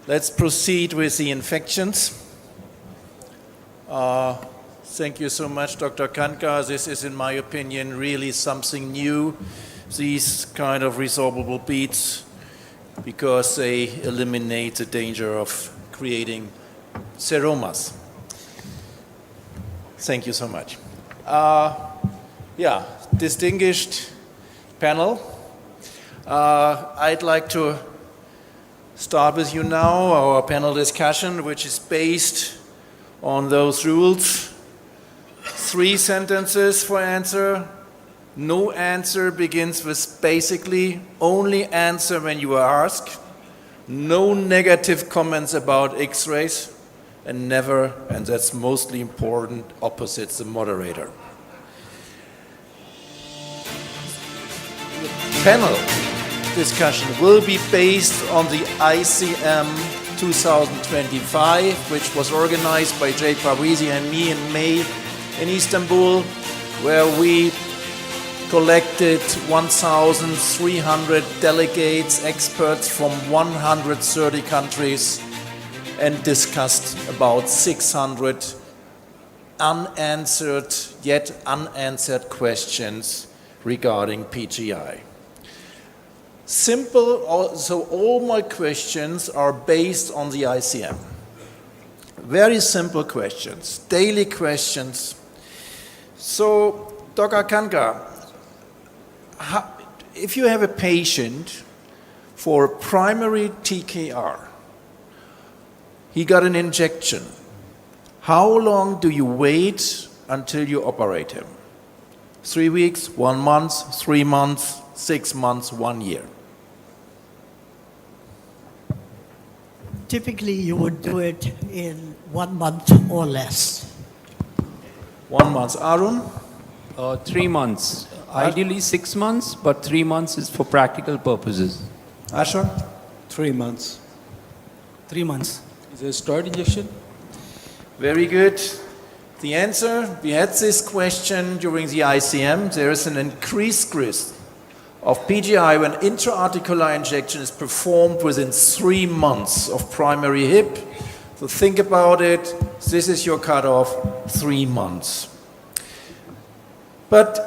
Let's proceed with the infections. Thank you so much, Dr. Kanka. This is, in my opinion, really something new, these kind of resorbable beads, because they eliminate the danger of creating seromas. Thank you so much. Distinguished panel, I'd like to start with you now, our panel discussion, which is based on those rules. 3 sentences for answer. No answer begins with basically, only answer when you are asked. No negative comments about X-rays, and never, and that's mostly important, opposite the moderator. The panel discussion will be based on the ICM 2025, which was organized by Jay Parvizi and me in May in Istanbul, where we collected 1,300 delegates, experts from 130 countries, and discussed about 600 yet unanswered questions regarding PJI. Simple, so all my questions are based on the ICM. Very simple questions, daily questions. So, Dr. Kanka, if you have a patient for primary TKA, he got an injection, how long do you wait until you operate him? 3 weeks, 1 month, 3 months, 6 months, 1 year? Typically, you would do it in 1 month or less. 1 month. Arun? 3 months. Ideally 6 months, but 3 months is for practical purposes. Ashok? 3 months. 3 months. Is it a steroid injection? Very good. The answer, we had this question during the ICM. There is an increased risk of PJI when intra-articular injection is performed within 3 months of primary hip. So think about it. This is your cutoff, 3 months. But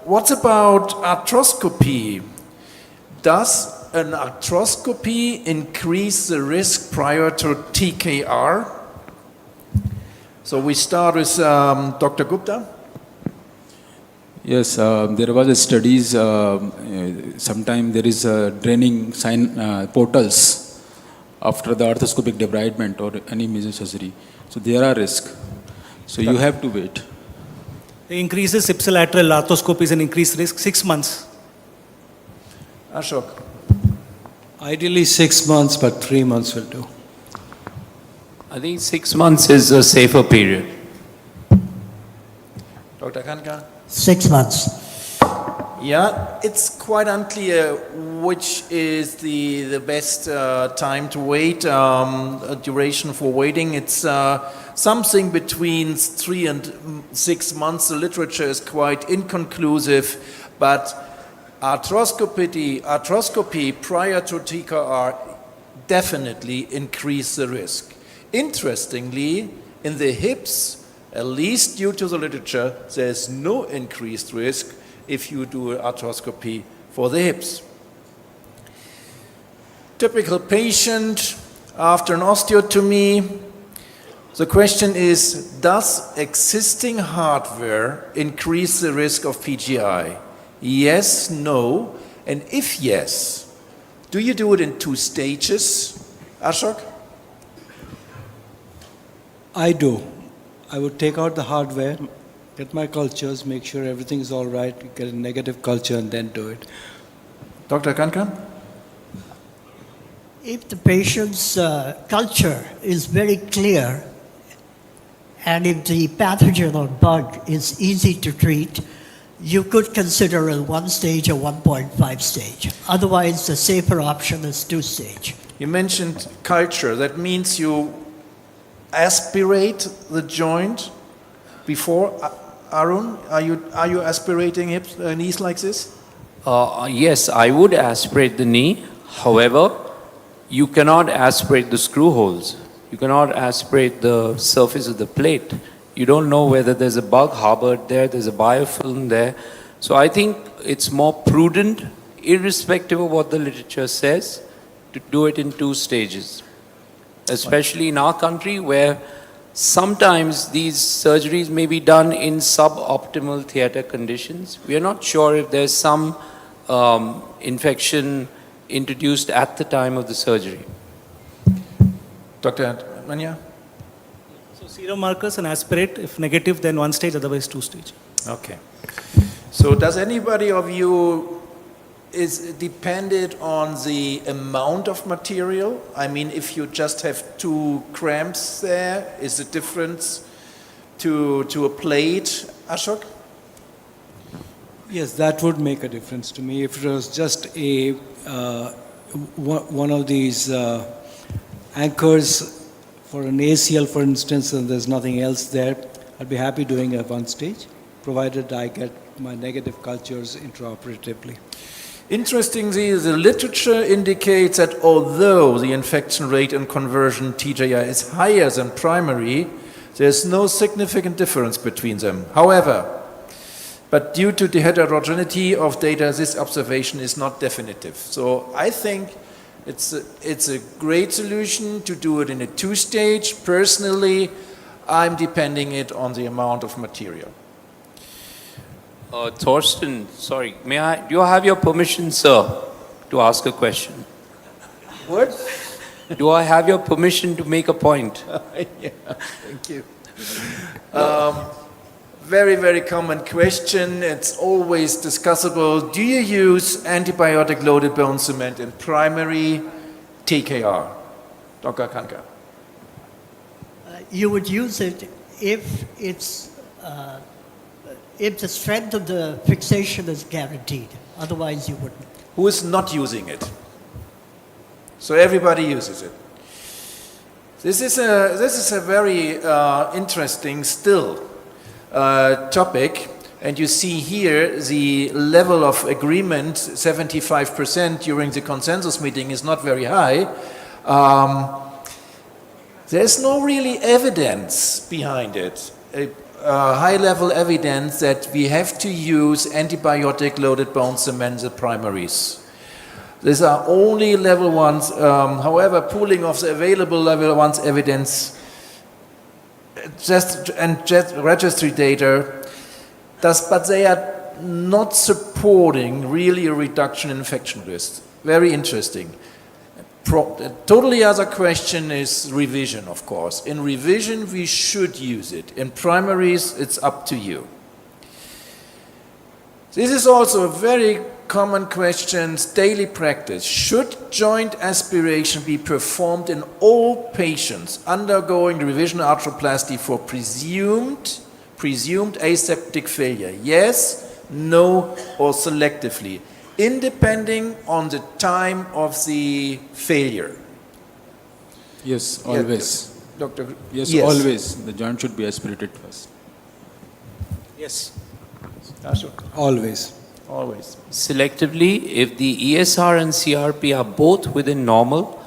what about arthroscopy? Does an arthroscopy increase the risk prior to TKA? So we start with Dr. Gupta. Yes, there was a studies, sometime there is a draining portals after the arthroscopic debridement or any major surgery. So there are risks. So you have to wait. The increases ipsilateral arthroscopy is an increased risk, 6 months. Ashok. Ideally 6 months, but 3 months will do. I think 6 months is a safer period. Dr. Kanka. 6 months. Yeah, it's quite unclear which is the best time to wait, duration for waiting. It's something between 3 and 6 months. The literature is quite inconclusive, but arthroscopy prior to TKA definitely increase the risk. Interestingly, in the hips, at least due to the literature, there's no increased risk if you do arthroscopy for the hips. Typical patient after an osteotomy. The question is, does existing hardware increase the risk of PJI? Yes, no, and if yes, do you do it in 2 stages? Ashok? I do. I would take out the hardware, get my cultures, make sure everything is all right, get a negative culture, and then do it. Dr. Kanka? If the patient's culture is very clear, and if the pathogen or bug is easy to treat, you could consider a 1 stage or 1.5 stage. Otherwise, the safer option is 2 stage. You mentioned culture. That means you aspirate the joint before. Arun, are you aspirating hips, knees like this? Yes, I would aspirate the knee. However, you cannot aspirate the screw holes. You cannot aspirate the surface of the plate. You don't know whether there's a bug harbored there, there's a biofilm there. So I think it's more prudent, irrespective of what the literature says, to do it in 2 stages. Especially in our country, where sometimes these surgeries may be done in suboptimal theater conditions. We are not sure if there's some infection introduced at the time of the surgery. Dr. Manya? So serum markers and aspirate, if negative, then 1 stage, otherwise 2 stage. Okay. So does anybody of you is dependent on the amount of material? I mean, if you just have 2 cramps there, is the difference to a plate, Ashok? Yes, that would make a difference to me. If it was just a one of these anchors for an ACL, for instance, and there's nothing else there, I'd be happy doing a 1 stage, provided I get my negative cultures intraoperatively. Interestingly, the literature indicates that although the infection rate and conversion TJI is higher than primary, there's no significant difference between them. However, but due to the heterogeneity of data, this observation is not definitive. So I think it's a great solution to do it in a 2-stage. Personally, I'm depending it on the amount of material. Thorsten, sorry, do I have your permission, sir, to ask a question? What? Do I have your permission to make a point? Yeah, thank you. Very, very common question. It's always discussable. Do you use antibiotic-loaded bone cement in primary TKA? Dr. Kanka. You would use it if it's if the strength of the fixation is guaranteed. Otherwise, you wouldn't. Who is not using it? So everybody uses it. This is a very interesting still topic, and you see here the level of agreement, 75% during the consensus meeting, is not very high. There's no really evidence behind it, high-level evidence that we have to use antibiotic-loaded bone cement as primaries. These are only level 1s. However, pooling of the available level 1s evidence just registry data but they are not supporting really a reduction in infection risk. Very interesting. Totally other question is revision, of course. In revision, we should use it. In primaries, it's up to you. This is also a very common question, daily practice. Should joint aspiration be performed in all patients undergoing revision arthroplasty for presumed aseptic failure? Yes, no, or selectively, independing on the time of the failure? Yes, always. Yeah, Doctor. Yes, always. The joint should be aspirated first. Yes. Always. Always. Selectively, if the ESR and CRP are both within normal,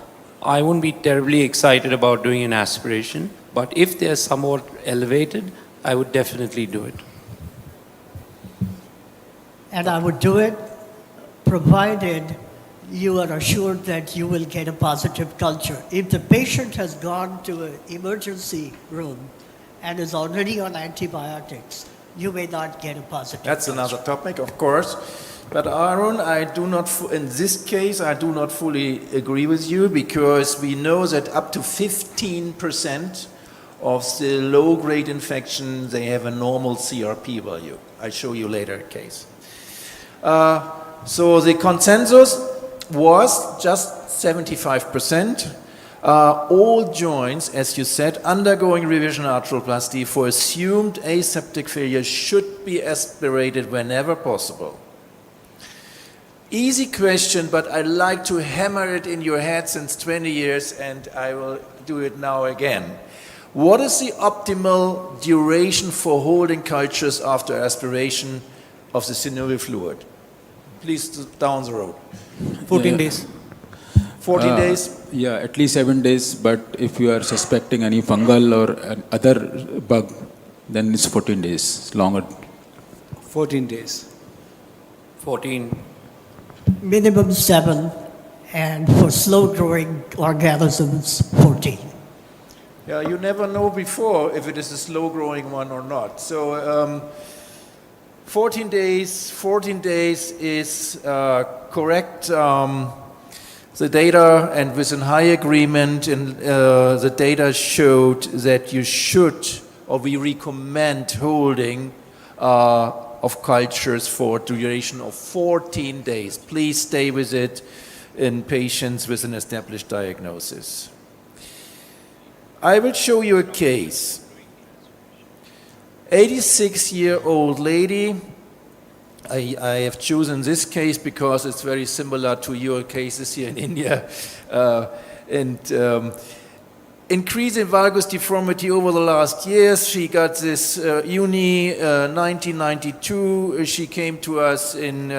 I wouldn't be terribly excited about doing an aspiration. But if they are somewhat elevated, I would definitely do it. And I would do it provided you are assured that you will get a positive culture. If the patient has gone to an emergency room and is already on antibiotics, you may not get a positive That's culture. another topic, of course. But Arun, I do not, in this case, I do not fully agree with you, because we know that up to 15% of the low-grade infection, they have a normal CRP value. I show you later a case. So the consensus was just 75%. All joints, as you said, undergoing revision arthroplasty for assumed aseptic failure should be aspirated whenever possible. Easy question, but I like to hammer it in your head since 20 years, and I will do it now again. What is the optimal duration for holding cultures after aspiration of the synovial fluid? Please, down the road. 14 days. 14 days? Yeah, at least 7 days. But if you are suspecting any fungal or other bug, then it's 14 days, longer. 14 days. 14. Minimum 7, and for slow-growing organisms, 14. Yeah, you never know before if it is a slow-growing one or not. So 14 days is correct. The data, and with a high agreement, and the data showed that you should, or we recommend holding of cultures for a duration of 14 days. Please stay with it in patients with an established diagnosis. I will show you a case. 86-year-old lady. I have chosen this case because it's very similar to your cases here in India. Increase in valgus deformity over the last years. She got this uni 1992. She came to us in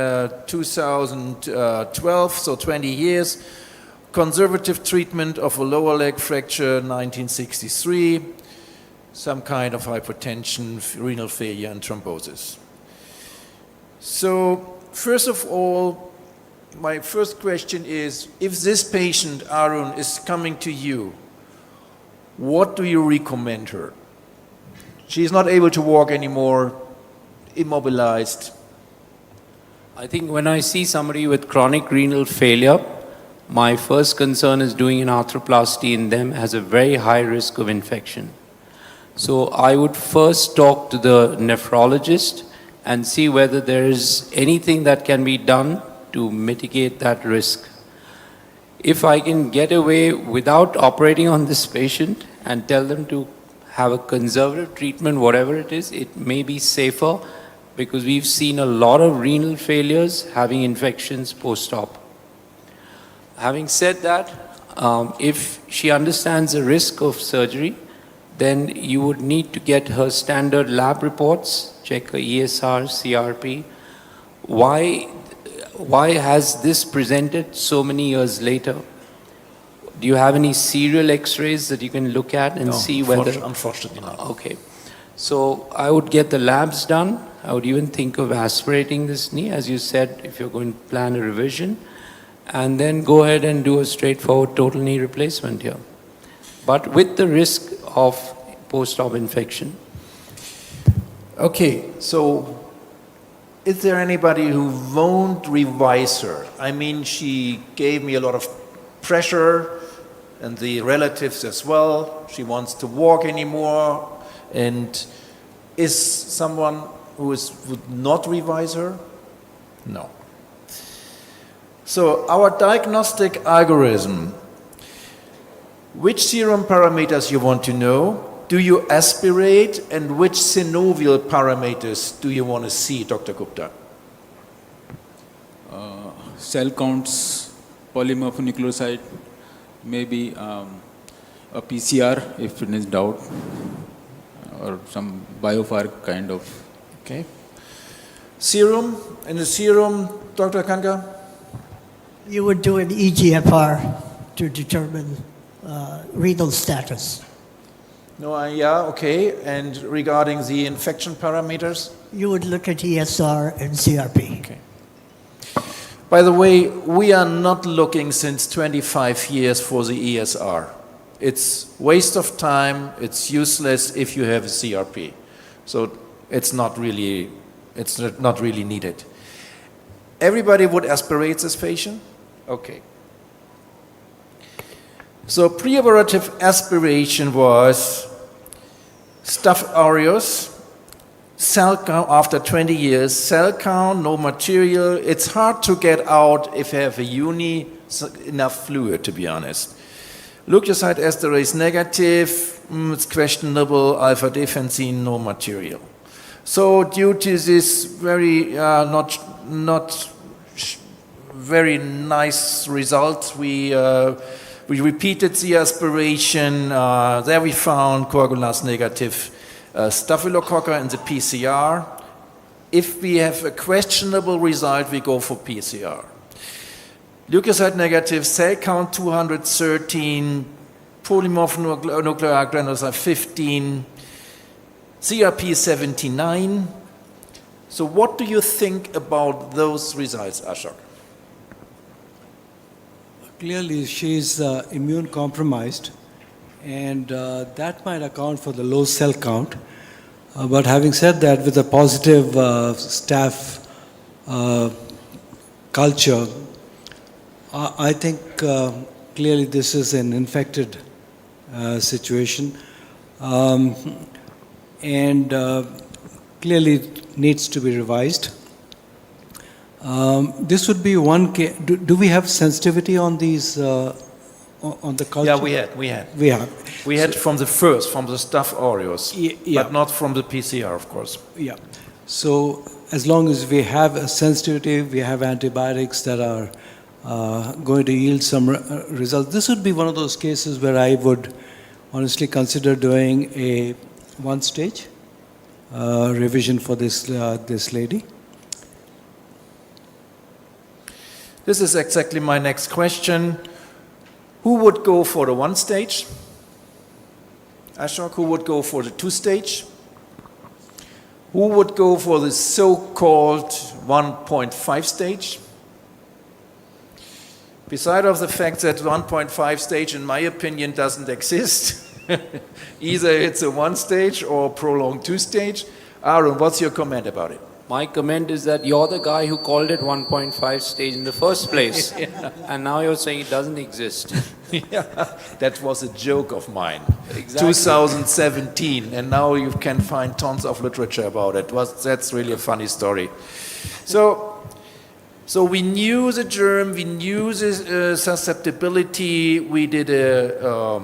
2012, so 20 years. Conservative treatment of a lower leg fracture 1963. Some kind of hypertension, renal failure, and thrombosis. So, first of all, my first question is, if this patient, Arun, is coming to you, what do you recommend her? She's not able to walk anymore, immobilized. I think when I see somebody with chronic renal failure, my first concern is doing an arthroplasty in them has a very high risk of infection. So I would first talk to the nephrologist and see whether there is anything that can be done to mitigate that risk. If I can get away without operating on this patient and tell them to have a conservative treatment, whatever it is, it may be safer, because we've seen a lot of renal failures having infections post-op. Having said that, if she understands the risk of surgery, then you would need to get her standard lab reports, check her ESR, CRP. Why has this presented so many years later? Do you have any serial x-rays that you can look at and see whether... Unfortunately not. Okay. So I would get the labs done. I would even think of aspirating this knee, as you said, if you're going to plan a revision, and then go ahead and do a straightforward total knee replacement here. But with the risk of post-op infection. Okay, so is there anybody who won't revise her? I mean, she gave me a lot of pressure, and the relatives as well. She wants to walk anymore, and is someone who would not revise her? No. So our diagnostic algorithm, which serum parameters you want to know, do you aspirate, and which synovial parameters do you want to see, Dr. Gupta? Cell counts, polymorphonucleoside, maybe a PCR if it is doubt, or some biopharc kind of. Okay. Serum, in the serum, Dr. Kanka? You would do an EGFR to determine renal status. No, yeah, okay. And regarding the infection parameters? You would look at ESR and CRP. Okay. By the way, we are not looking since 25 years for the ESR. It's waste of time, it's useless if you have a CRP. So it's not really needed. Everybody would aspirate this patient? Okay. So preoperative aspiration was Staph aureus, cell count after 20 years, cell count, no material. It's hard to get out if you have a uni, enough fluid, to be honest. Leukocyte esterase negative, it's questionable, alpha defensine, no material. So due to this very not very nice result, we repeated the aspiration. There we found coagulase negative staphylococcus in the PCR. If we have a questionable result, we go for PCR. leukocyte negative, cell count 213, polymorph nuclear granules are 15, CRP 79. So what do you think about those results, Ashok? Clearly, she's immune compromised, and that might account for the low cell count. But having said that, with a positive staph culture, I think clearly this is an infected situation, and clearly needs to be revised. This would be one case. Do we have sensitivity on these, on the culture? Yeah, we had from the staph aureus, yeah. but not from the PCR, of course. Yeah. So as long as we have a sensitivity, we have antibiotics that are going to yield some results. This would be one of those cases where I would honestly consider doing a one-stage revision for this lady. This is exactly my next question. Who would go for the one stage? Ashok, who would go for the two stage? Who would go for the so-called 1.5 stage? Beside of the fact that 1.5 stage, in my opinion, doesn't exist. Either it's a one stage or prolonged two stage. Aaron, what's your comment about it? My comment is that you're the guy who called it 1.5 stage in the first place. And now you're saying it doesn't exist. Yeah, that was a joke of mine. Exactly. 2017, and now you can find tons of literature about it. That's really a funny story. So we knew the germ, we knew the susceptibility. We did a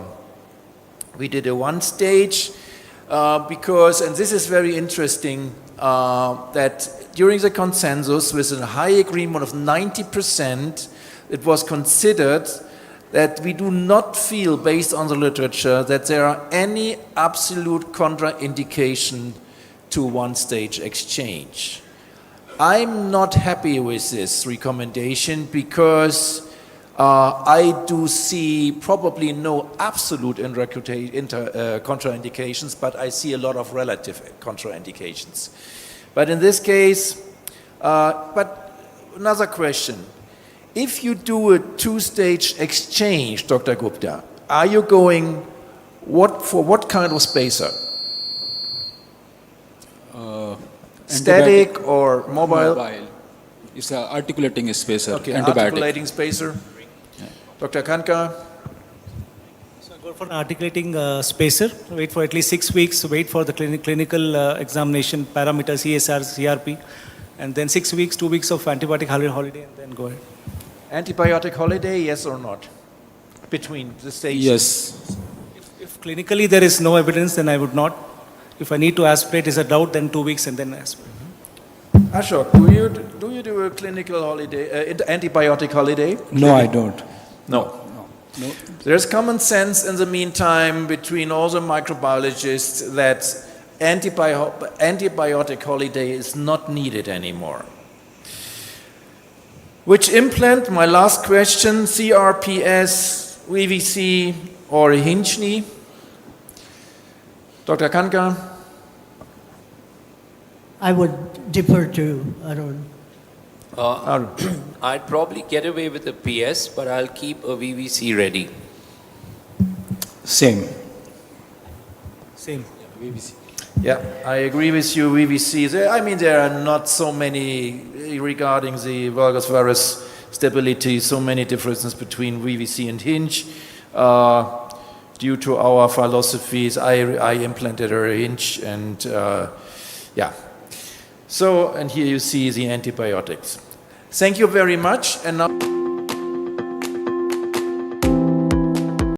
one stage because, and this is very interesting, that during the consensus, with a high agreement of 90%, it was considered that we do not feel, based on the literature, that there are any absolute contraindication to one-stage exchange. I'm not happy with this recommendation because I do see probably no absolute contraindications, but I see a lot of relative contraindications. But in this case, but another question. If you do a two-stage exchange, Dr. Gupta, are you going for what kind of spacer? Static or mobile? Mobile. It's an articulating spacer, Okay, antibiotic. articulating spacer. Dr. Kanka? So go for an articulating spacer, wait for at least 6 weeks, wait for the clinical examination parameters, ESR, CRP, and then 6 weeks, 2 weeks of antibiotic holiday, and then go ahead. Antibiotic holiday, yes or not? Between the stages? Yes. If clinically there is no evidence, then I would not. If I need to aspirate, is a doubt, then 2 weeks and then aspirate. Ashok, do you do a clinical holiday, antibiotic holiday? No, I don't. No. There's common sense in the meantime between all the microbiologists that antibiotic holiday is not needed anymore. Which implant, my last question, CRPS, VVC or Hinchny? Dr. Kanka? I would defer to Arun. I'd probably get away with a PS, but I'll keep a VVC ready. Same. Same. Yeah, I agree with you, VVC. There are not so many regarding the valgus varus stability, so many differences between VVC and hinge. Due to our philosophies, I implanted a hinge and yeah. So, and here you see the antibiotics. Thank you very much. And now